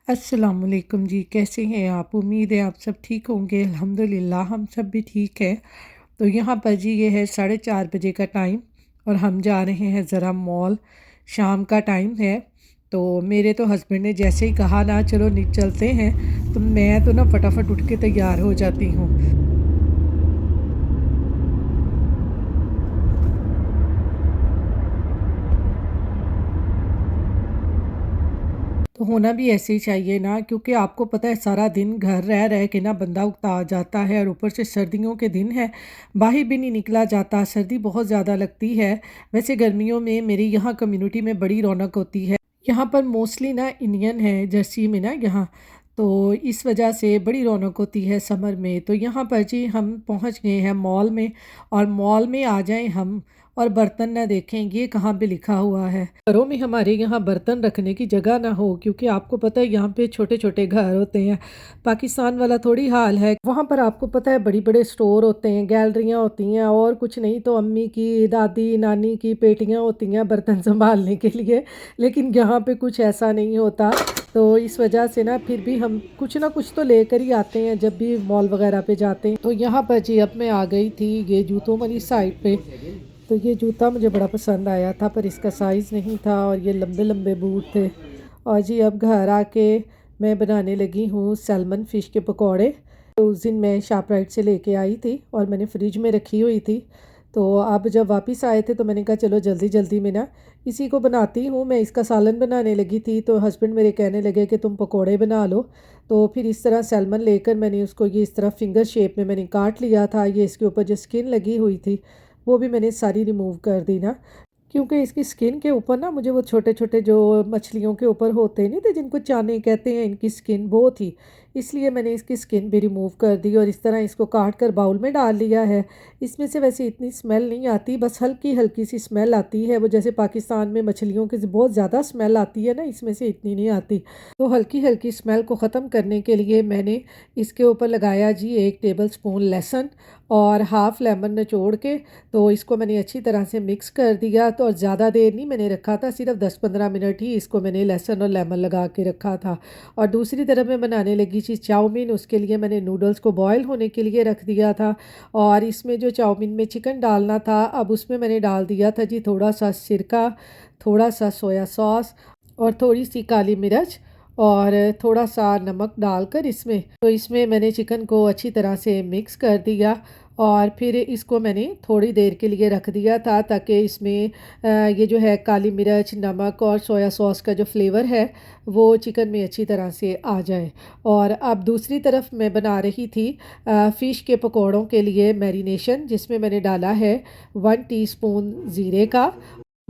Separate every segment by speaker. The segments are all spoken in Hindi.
Speaker 1: अस्सलामुअलैकुम जी, कैसे हैं आप? उम्मीद है आप सब ठीक होंगे। अल्हम्दुलिल्लाह हम सब भी ठीक है। तो यहाँ पर जी ये है 4:30 बजे का टाइम और हम जा रहे हैं ज़रा मॉल। शाम का टाइम है। तो मेरे तो हस्बैंड ने जैसे ही कहा ना चलो चलते हैं, तो मैं तो ना फटाफट उठ के तैयार हो जाती हूँ। तो होना भी ऐसे ही चाहिए ना, क्योंकि आपको पता है सारा दिन घर रह रह के ना बंदा उकता जाता है और ऊपर से सर्दियों के दिन है, बाहर भी नहीं निकला जाता, सर्दी बहुत ज़्यादा लगती है। वैसे गर्मियों में मेरी यहाँ कम्युनिटी में बड़ी रौनक होती है। यहाँ पर मोस्टली ना इंडियन है जर्सी में ना यहाँ, तो इस वजह से बड़ी रौनक होती है समर में। तो यहाँ पर जी हम पहुँच गए हैं मॉल में, और मॉल में आ जाएं हम और बर्तन ना देखें ये कहाँ पे लिखा हुआ है। घरों में हमारे यहाँ बर्तन रखने की जगह ना हो, क्योंकि आपको पता है यहाँ पे छोटे छोटे घर होते हैं। पाकिस्तान वाला थोड़ी हाल है, वहाँ पर आपको पता है बड़ी बड़े स्टोर होते हैं, गैलरियाँ होती हैं, और कुछ नहीं तो अम्मी की दादी नानी की पेटियाँ होती हैं बर्तन संभालने के लिए। लेकिन यहाँ पे कुछ ऐसा नहीं होता। तो इस वजह से ना फिर भी हम कुछ ना कुछ तो लेकर ही आते हैं जब भी मॉल वगैरह पे जाते हैं। तो यहाँ पर जी अब मैं आ गई थी ये जूतों वाली साइड पे। तो ये जूता मुझे बड़ा पसंद आया था, पर इसका साइज़ नहीं था और ये लंबे लंबे बूट थे। और जी अब घर आके मैं बनाने लगी हूँ सैल्मन फ़िश के पकौड़े। तो उस दिन मैं शार्पराइट से लेके आई थी और मैंने फ्रिज में रखी हुई थी। तो अब जब वापस आए थे तो मैंने कहा चलो जल्दी जल्दी में ना इसी को बनाती हूँ। मैं इसका सालन बनाने लगी थी तो हस्बैंड मेरे कहने लगे कि तुम पकोड़े बना लो। तो फिर इस तरह सैल्मन लेकर मैंने उसको ये इस तरह फिंगर शेप में मैंने काट लिया था। ये इसके ऊपर जो स्किन लगी हुई थी वो भी मैंने सारी रिमूव कर दी ना, क्योंकि इसकी स्किन के ऊपर ना मुझे वो छोटे छोटे जो मछलियों के ऊपर होते नहीं थे जिनको चाने कहते हैं, इनकी स्किन वो थी। इसलिए मैंने इसकी स्किन भी रिमूव कर दी और इस तरह इसको काट कर बाउल में डाल लिया है। इसमें से वैसे इतनी स्मेल नहीं आती, बस हल्की हल्की सी स्मेल आती है। वो जैसे पाकिस्तान में मछलियों की बहुत ज़्यादा स्मेल आती है ना, इसमें से इतनी नहीं आती। तो हल्की हल्की स्मेल को ख़त्म करने के लिए मैंने इसके ऊपर लगाया जी 1 टेबल स्पून लहसुन और हाफ़ लेमन निचोड़ के। तो इसको मैंने अच्छी तरह से मिक्स कर दिया। तो और ज़्यादा देर नहीं मैंने रखा था, सिर्फ 10-15 मिनट ही इसको मैंने लहसुन और लेमन लगा के रखा था। और दूसरी तरफ मैं बनाने लगी थी चाउमीन। उसके लिए मैंने नूडल्स को बॉयल होने के लिए रख दिया था। और इसमें जो चाउमीन में चिकन डालना था, अब उसमें मैंने डाल दिया था जी थोड़ा सा सिरका, थोड़ा सा सोया सॉस और थोड़ी सी काली मिर्च और थोड़ा सा नमक डालकर इसमें मैंने चिकन को अच्छी तरह से मिक्स कर दिया। और फिर इसको मैंने थोड़ी देर के लिए रख दिया था ताकि इसमें ये जो है काली मिर्च, नमक और सोया सॉस का जो फ्लेवर है वो चिकन में अच्छी तरह से आ जाए। और अब दूसरी तरफ मैं बना रही थी फ़िश के पकौड़ों के लिए मैरिनेशन, जिसमें मैंने डाला है 1 टीस्पून ज़ीरे का,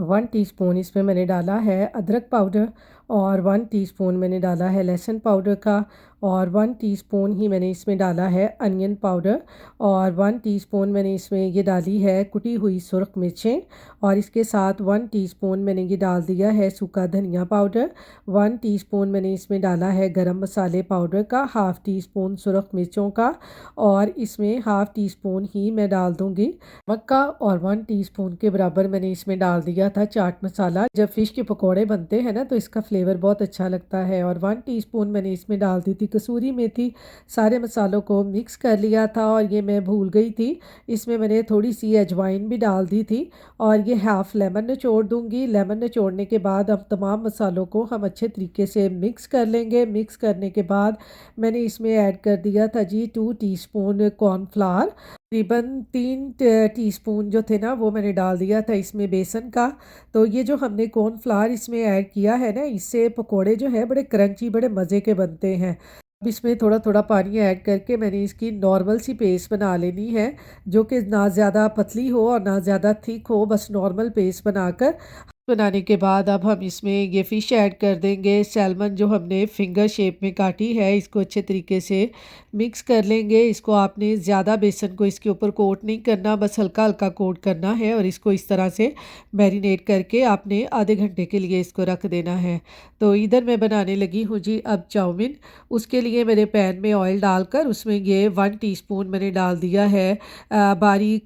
Speaker 1: 1 टीस्पून इसमें मैंने डाला है अदरक पाउडर, और 1 टीस्पून मैंने डाला है लहसुन पाउडर का, और 1 टीस्पून ही मैंने इसमें डाला है अनियन पाउडर, और 1 टीस्पून मैंने इसमें ये डाली है कुटी हुई सुरख मिर्चें, और इसके साथ 1 टीस्पून मैंने ये डाल दिया है सूखा धनिया पाउडर, 1 टीस्पून मैंने इसमें डाला है गरम मसाले पाउडर का, हाफ़ टीस्पून सुरख मिर्चों का, और इसमें हाफ़ टीस्पून ही मैं डाल दूँगी मक्का, और 1 टीस्पून के बराबर मैंने इसमें डाल दिया था चाट मसाला। जब फ़िश के पकोड़े बनते हैं ना तो इसका फ्लेवर बहुत अच्छा लगता है। और 1 टीस्पून मैंने इसमें डाल दी थी कसूरी मेथी। सारे मसालों को मिक्स कर लिया था और ये मैं भूल गई थी, इसमें मैंने थोड़ी सी अजवाइन भी डाल दी थी। और ये हाफ़ लेमन निचोड़ दूँगी। लेमन निचोड़ने के बाद अब तमाम मसालों को हम अच्छे तरीके से मिक्स कर लेंगे। मिक्स करने के बाद मैंने इसमें ऐड कर दिया था जी 2 टीस्पून कॉर्नफ्लावर। तकरीबन 3 टीस्पून जो थे ना वो मैंने डाल दिया था इसमें बेसन का। तो ये जो हमने कॉर्नफ्लावर इसमें ऐड किया है ना, इससे पकोड़े जो है बड़े क्रंची बड़े मज़े के बनते हैं। अब इसमें थोड़ा थोड़ा पानी ऐड करके मैंने इसकी नॉर्मल सी पेस्ट बना लेनी है, जो कि ना ज़्यादा पतली हो और ना ज़्यादा थिक हो, बस नॉर्मल पेस्ट बनाकर बनाने के बाद अब हम इसमें ये फ़िश ऐड कर देंगे। सैल्मन जो हमने फिंगर शेप में काटी है इसको अच्छे तरीके से मिक्स कर लेंगे। इसको आपने ज़्यादा बेसन को इसके ऊपर कोट नहीं करना, बस हल्का हल्का कोट करना है, और इसको इस तरह से मैरिनेट करके आपने आधे घंटे के लिए इसको रख देना है। तो इधर मैं बनाने लगी हूँ जी अब चाउमीन। उसके लिए मैंने पैन में ऑयल डालकर उसमें ये 1 टीस्पून मैंने डाल दिया है बारीक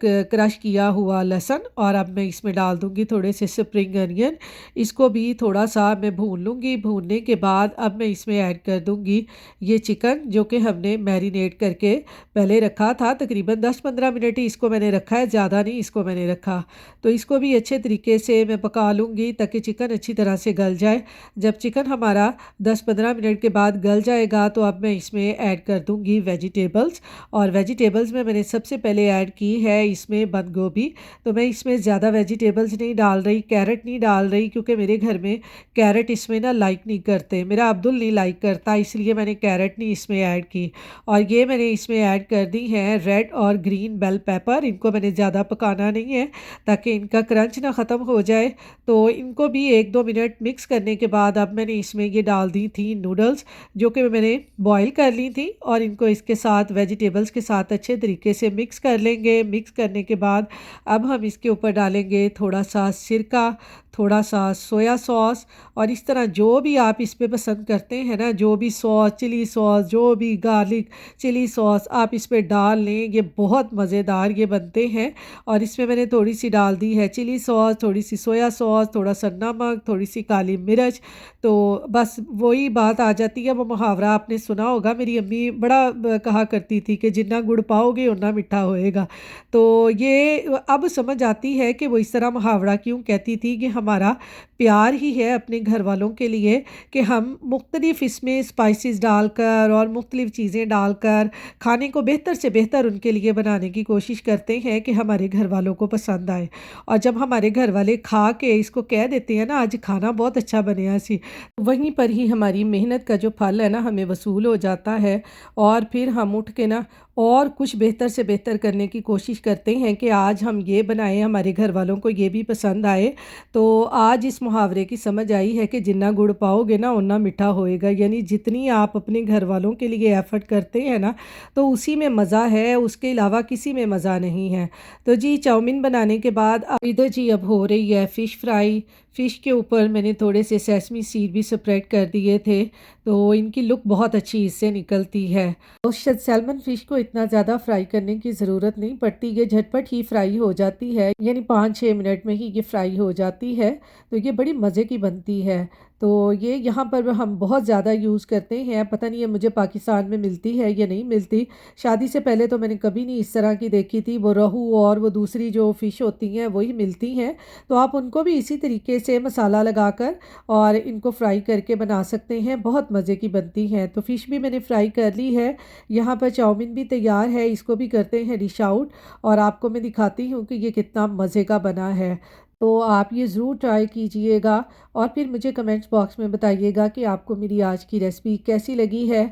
Speaker 1: क्रश किया हुआ लहसुन, और अब मैं इसमें डाल दूँगी थोड़े से स्प्रिंग अनियन, इसको भी थोड़ा-सा मैं भून लूँगी। भूनने के बाद अब मैं इसमें ऐड कर दूँगी ये चिकन जो कि हमने मैरिनेट करके पहले रखा था। तकरीबन 10-15 मिनट ही इसको मैंने रखा है, ज़्यादा नहीं इसको मैंने रखा। तो इसको भी अच्छे तरीके से मैं पका लूँगी ताकि चिकन अच्छी तरह से गल जाए। जब चिकन हमारा 10-15 मिनट के बाद गल जाएगा तो अब मैं इसमें ऐड कर दूँगी वेजिटेबल्स, और वेजिटेबल्स में मैंने सबसे पहले ऐड की है इसमें बंद गोभी। तो मैं इसमें ज़्यादा वेजिटेबल्स नहीं डाल रही, कैरेट नहीं डाल रही, क्योंकि मेरे घर में कैरेट इसमें ना लाइक नहीं करते। मेरा अब्दुल नहीं लाइक करता, इसलिए मैंने कैरेट नहीं इसमें ऐड की। और ये मैंने इसमें ऐड कर दी है रेड और ग्रीन बेल पेपर। इनको मैंने ज़्यादा पकाना नहीं है ताकि इनका क्रंच ना ख़त्म हो जाए। तो इनको भी 1-2 मिनट मिक्स करने के बाद अब मैंने इसमें ये डाल दी थी नूडल्स जो कि मैंने बॉईल कर ली थी, और इनको इसके साथ वेजिटेबल्स के साथ अच्छे तरीके से मिक्स कर लेंगे। मिक्स करने के बाद अब हम इसके ऊपर डालेंगे थोड़ा सा सिरका, थोड़ा सा सोया सॉस, और इस तरह जो भी आप इस पे पसंद करते हैं ना, जो भी सॉस, चिली सॉस, जो भी गार्लिक चिली सॉस आप इस पे डाल लें, ये बहुत मज़ेदार ये बनते हैं। और इसमें मैंने थोड़ी सी डाल दी है चिली सॉस, थोड़ी सी सोया सॉस, थोड़ा सा नमक, थोड़ी सी काली मिर्च। तो बस वही बात आ जाती है, वो मुहावरा आपने सुना होगा, मेरी अम्मी बड़ा कहा करती थी कि जितना गुड़ पाओगे उतना मीठा होएगा। तो ये अब समझ आती है कि वो इस तरह मुहावरा क्यों कहती थी, कि हमारा प्यार ही है अपने घर वालों के लिए कि हम मुख्तलिफ़ इसमें स्पाइसेस डालकर और मुख्तलिफ़ चीज़ें डालकर खाने को बेहतर से बेहतर उनके लिए बनाने की कोशिश करते हैं कि हमारे घर वालों को पसंद आए। और जब हमारे घर वाले खा के इसको कह देते हैं ना, आज खाना बहुत अच्छा बनया सी, वहीं पर ही हमारी मेहनत का जो फल है ना हमें वसूल हो जाता है। और फिर हम उठ के ना और कुछ बेहतर से बेहतर करने की कोशिश करते हैं कि आज हम ये बनाएं, हमारे घर वालों को ये भी पसंद आए। तो आज इस मुहावरे की समझ आई है कि जितना गुड़ पाओगे ना उतना मीठा होएगा, यानी जितनी आप अपने घर वालों के लिए एफ़र्ट करते हैं ना, तो उसी में मज़ा है, उसके अलावा किसी में मज़ा नहीं है। तो जी चाउमीन बनाने के बाद अब इधर जी अब हो रही है फ़िश फ्राई। फ़िश के ऊपर मैंने थोड़े से सेसमी सीड भी स्प्रेड कर दिए थे, तो इनकी लुक बहुत अच्छी इससे निकलती है। तो सैल्मन फ़िश को इतना ज़्यादा फ्राई करने की ज़रूरत नहीं पड़ती, ये झटपट ही फ्राई हो जाती है, यानी 5-6 मिनट में ही ये फ्राई हो जाती है। तो ये बड़ी मज़े की बनती है। तो ये यहाँ पर हम बहुत ज़्यादा यूज़ करते हैं, पता नहीं है मुझे पाकिस्तान में मिलती है या नहीं मिलती। शादी से पहले तो मैंने कभी नहीं इस तरह की देखी थी, वो रोहू और वो दूसरी जो फ़िश होती हैं वही मिलती हैं। तो आप उनको भी इसी तरीके से मसाला लगाकर और इनको फ्राई करके बना सकते हैं, बहुत मज़े की बनती हैं। तो फ़िश भी मैंने फ्राई कर ली है। यहाँ पर चाउमीन भी तैयार है, इसको भी करते हैं डिश आउट, और आपको मैं दिखाती हूँ कि ये कितना मज़े का बना है। तो आप ये ज़रूर ट्राई कीजिएगा, और फिर मुझे कमेंट्स बॉक्स में बताइएगा कि आपको मेरी आज की रेसिपी कैसी लगी है।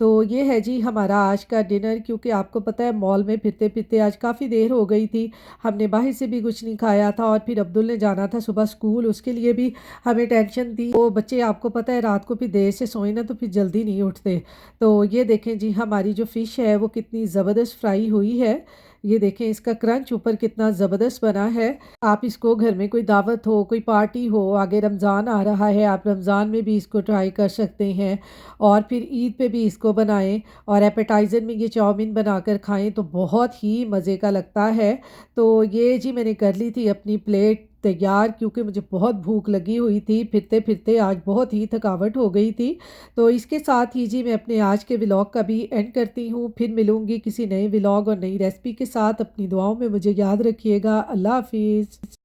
Speaker 1: तो ये है जी हमारा आज का डिनर, क्योंकि आपको पता है मॉल में फिरते फिरते आज काफ़ी देर हो गई थी। हमने बाहर से भी कुछ नहीं खाया था, और फिर अब्दुल ने जाना था सुबह स्कूल, उसके लिए भी हमें टेंशन थी। वो बच्चे आपको पता है रात को फिर देर से सोए ना तो फिर जल्दी नहीं उठते। तो ये देखें जी हमारी जो फ़िश है वो कितनी ज़बरदस्त फ्राई हुई है। ये देखें इसका क्रंच ऊपर कितना ज़बरदस्त बना है। आप इसको घर में कोई दावत हो, कोई पार्टी हो, आगे रमज़ान आ रहा है, आप रमज़ान में भी इसको ट्राई कर सकते हैं, और फिर ईद पे भी इसको बनाएं, और एपेटाइज़र में ये चाउमीन बनाकर खाएं तो बहुत ही मज़े का लगता है। तो ये जी मैंने कर ली थी अपनी प्लेट तैयार, क्योंकि मुझे बहुत भूख लगी हुई थी, फिरते फिरते आज बहुत ही थकावट हो गई थी। तो इसके साथ ही जी मैं अपने आज के व्लॉग का भी एंड करती हूँ। फिर मिलूँगी किसी नए व्लॉग और नई रेसिपी के साथ। अपनी दुआओं में मुझे याद रखिएगा। अल्लाह हाफ़िज़।